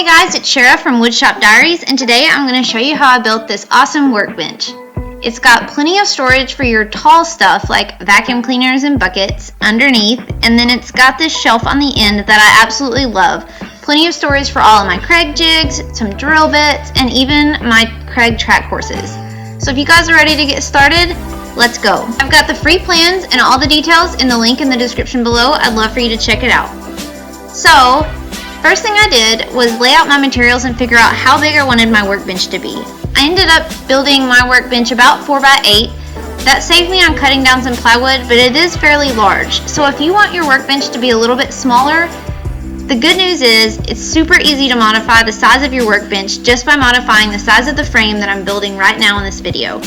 Hey guys, it's Shara from Woodshop Diaries, and today I'm going to show you how I built this awesome workbench. It's got plenty of storage for your tall stuff like vacuum cleaners and buckets underneath, and then it's got this shelf on the end that I absolutely love. Plenty of storage for all of my Craig jigs, some drill bits, and even my Craig track horses. So if you guys are ready to get started, let's go. I've got the free plans and all the details in the link in the description below. I'd love for you to check it out. So, first thing I did was lay out my materials and figure out how big I wanted my workbench to be. I ended up building my workbench about 4x8. That saved me on cutting down some plywood, but it is fairly large. So if you want your workbench to be a little bit smaller, the good news is it's super easy to modify the size of your workbench just by modifying the size of the frame that I'm building right now in this video.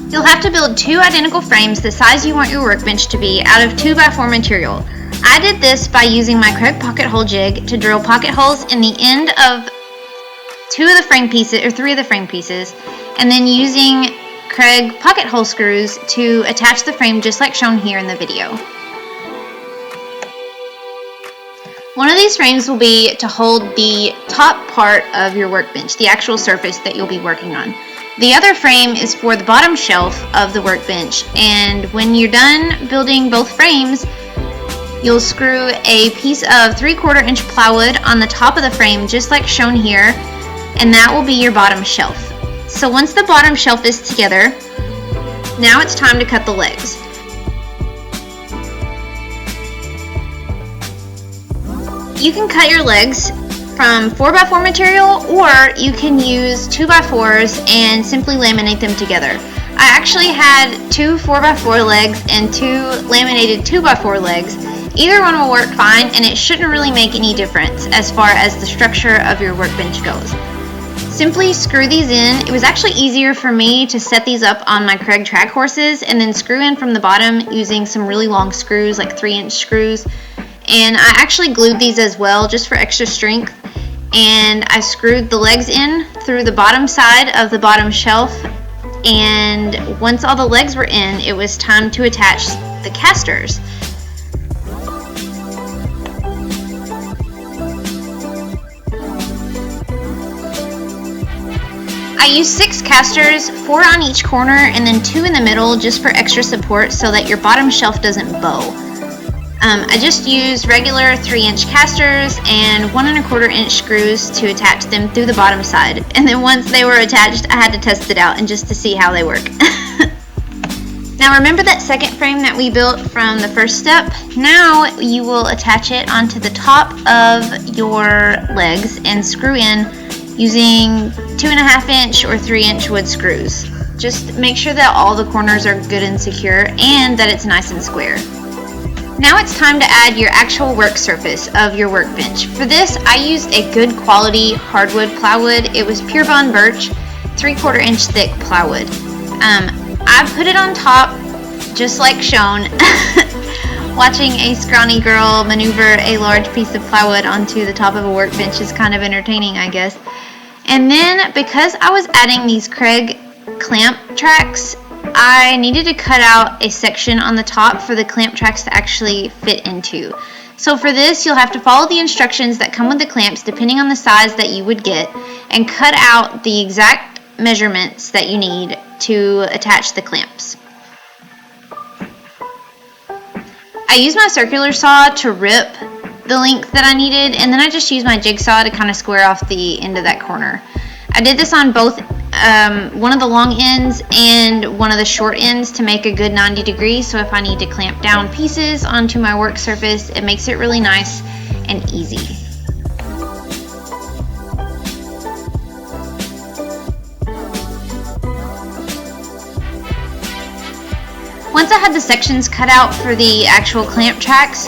You'll have to build two identical frames the size you want your workbench to be out of 2x4 material. I did this by using my Craig pocket hole jig to drill pocket holes in the end of three of the frame pieces, and then using Craig pocket hole screws to attach the frame just like shown here in the video. One of these frames will be to hold the top part of your workbench, the actual surface that you'll be working on. The other frame is for the bottom shelf of the workbench, and when you're done building both frames, you'll screw a piece of 3/4 inch plywood on the top of the frame just like shown here, and that will be your bottom shelf. So once the bottom shelf is together, now it's time to cut the legs. You can cut your legs from 4x4 material, or you can use 2x4s and simply laminate them together. I actually had two 4x4 legs and two laminated 2x4 legs. Either one will work fine, and it shouldn't really make any difference as far as the structure of your workbench goes. Simply screw these in. It was actually easier for me to set these up on my Craig track horses and then screw in from the bottom using some really long screws, like 3-inch screws. And I actually glued these as well just for extra strength, and I screwed the legs in through the bottom side of the bottom shelf, and once all the legs were in, it was time to attach the casters. I used 6 casters, 4 on each corner and then 2 in the middle just for extra support so that your bottom shelf doesn't bow. I just used regular 3-inch casters and 1 1/4 inch screws to attach them through the bottom side. And then once they were attached, I had to test it out and just to see how they work. Now remember that second frame that we built from the first step? Now you will attach it onto the top of your legs and screw in using 2.5 inch or 3-inch wood screws. Just make sure that all the corners are good and secure and that it's nice and square. Now it's time to add your actual work surface of your workbench. For this, I used a good quality hardwood plywood. It was Pure Bond Birch, 3/4 inch thick plywood. I put it on top just like shown. Watching a scrawny girl maneuver a large piece of plywood onto the top of a workbench is kind of entertaining, I guess. And then because I was adding these Craig clamp tracks, I needed to cut out a section on the top for the clamp tracks to actually fit into. So for this, you'll have to follow the instructions that come with the clamps depending on the size that you would get, and cut out the exact measurements that you need to attach the clamps. I used my circular saw to rip the length that I needed, and then I just used my jigsaw to kind of square off the end of that corner. I did this on both one of the long ends and one of the short ends to make a good 90 degrees, so if I need to clamp down pieces onto my work surface, it makes it really nice and easy. Once I had the sections cut out for the actual clamp tracks,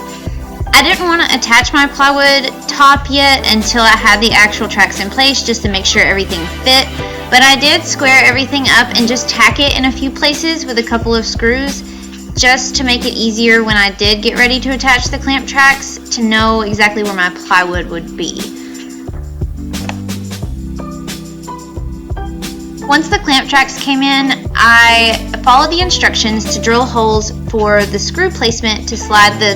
I didn't want to attach my plywood top yet until I had the actual tracks in place just to make sure everything fit, but I did square everything up and just tack it in a few places with a couple of screws just to make it easier when I did get ready to attach the clamp tracks to know exactly where my plywood would be. Once the clamp tracks came in, I followed the instructions to drill holes for the screw placement to slide the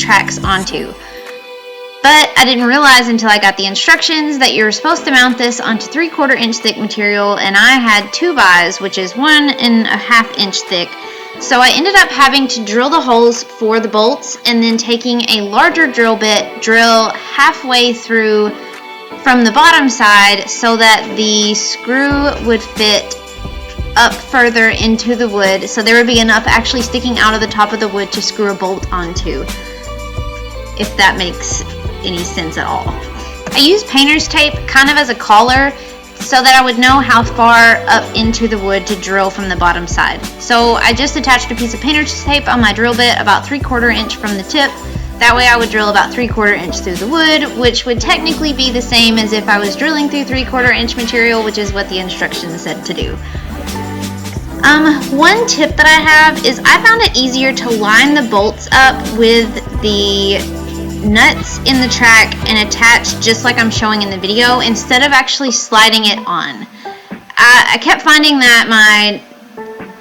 tracks onto. But I didn't realize until I got the instructions that you're supposed to mount this onto 3/4 inch thick material, and I had 2 buys, which is 1.5 inch thick. So I ended up having to drill the holes for the bolts and then taking a larger drill bit, drill halfway through from the bottom side so that the screw would fit up further into the wood, so there would be enough actually sticking out of the top of the wood to screw a bolt onto, if that makes any sense at all. I used painter's tape kind of as a collar so that I would know how far up into the wood to drill from the bottom side. So I just attached a piece of painter's tape on my drill bit about 3/4 inch from the tip. That way I would drill about 3/4 inch through the wood, which would technically be the same as if I was drilling through 3/4 inch material, which is what the instructions said to do. One tip that I have is I found it easier to line the bolts up with the nuts in the track and attach just like I'm showing in the video instead of actually sliding it on. I kept finding that my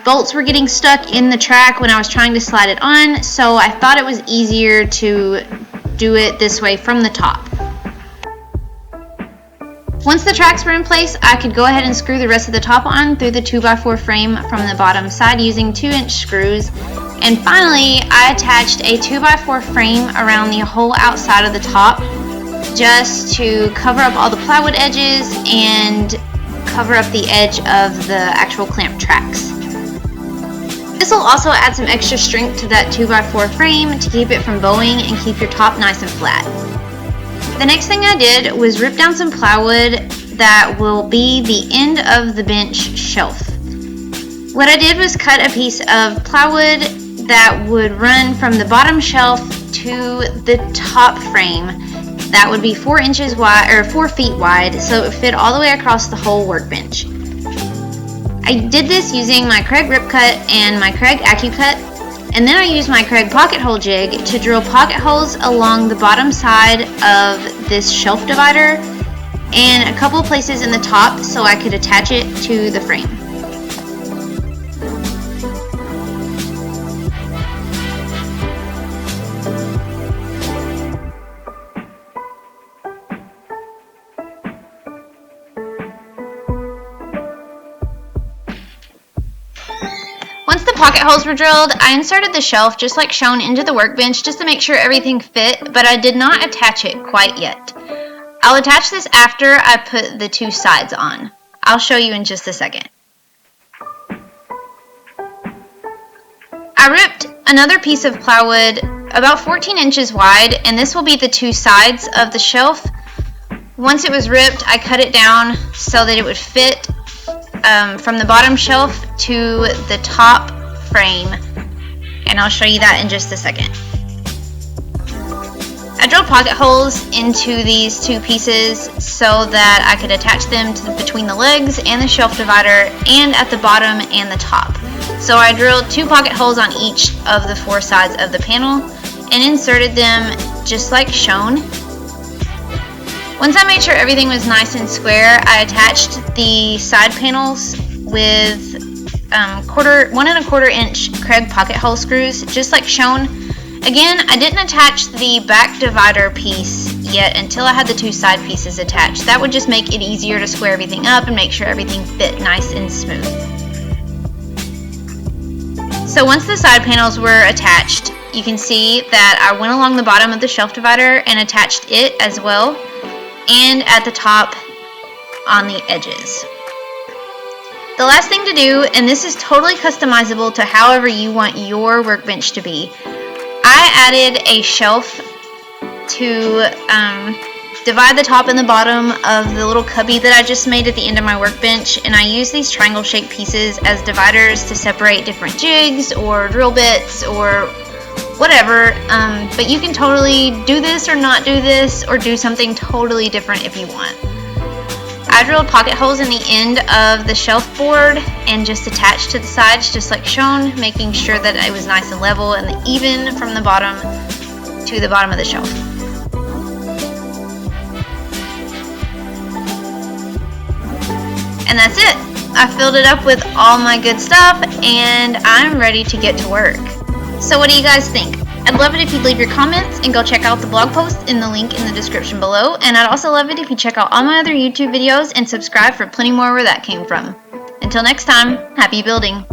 bolts were getting stuck in the track when I was trying to slide it on, so I thought it was easier to do it this way from the top. Once the tracks were in place, I could go ahead and screw the rest of the top on through the 2x4 frame from the bottom side using 2-inch screws. And finally, I attached a 2x4 frame around the whole outside of the top just to cover up all the plywood edges and cover up the edge of the actual clamp tracks. This will also add some extra strength to that 2x4 frame to keep it from bowing and keep your top nice and flat. The next thing I did was rip down some plywood that will be the end of the bench shelf. What I did was cut a piece of plywood that would run from the bottom shelf to the top frame. That would be 4 inches wide, or 4 feet wide, so it would fit all the way across the whole workbench. I did this using my Kreg Rip Cut and my Kreg AccuCut, and then I used my Kreg pocket hole jig to drill pocket holes along the bottom side of this shelf divider and a couple places in the top so I could attach it to the frame. Once the pocket holes were drilled, I inserted the shelf just like shown into the workbench just to make sure everything fit, but I did not attach it quite yet. I'll attach this after I put the 2 sides on. I'll show you in just a second. I ripped another piece of plywood about 14 inches wide, and this will be the 2 sides of the shelf. Once it was ripped, I cut it down so that it would fit from the bottom shelf to the top frame, and I'll show you that in just a second. I drilled pocket holes into these 2 pieces so that I could attach them to between the legs and the shelf divider and at the bottom and the top. So I drilled 2 pocket holes on each of the 4 sides of the panel and inserted them just like shown. Once I made sure everything was nice and square, I attached the side panels with 1.25 inch Kreg pocket hole screws, just like shown. Again, I didn't attach the back divider piece yet until I had the 2 side pieces attached. That would just make it easier to square everything up and make sure everything fit nice and smooth. So once the side panels were attached, you can see that I went along the bottom of the shelf divider and attached it as well, and at the top on the edges. The last thing to do, and this is totally customizable to however you want your workbench to be, I added a shelf to divide the top and the bottom of the little cubby that I just made at the end of my workbench, and I use these triangle shaped pieces as dividers to separate different jigs or drill bits or whatever, but you can totally do this or not do this or do something totally different if you want. I drilled pocket holes in the end of the shelf board and just attached to the sides just like shown, making sure that it was nice and level and even from the bottom to the bottom of the shelf. And that's it. I filled it up with all my good stuff and I'm ready to get to work. So what do you guys think? I'd love it if you'd leave your comments and go check out the blog post in the link in the description below. And I'd also love it if you check out all my other YouTube videos and subscribe for plenty more where that came from. Until next time, happy building!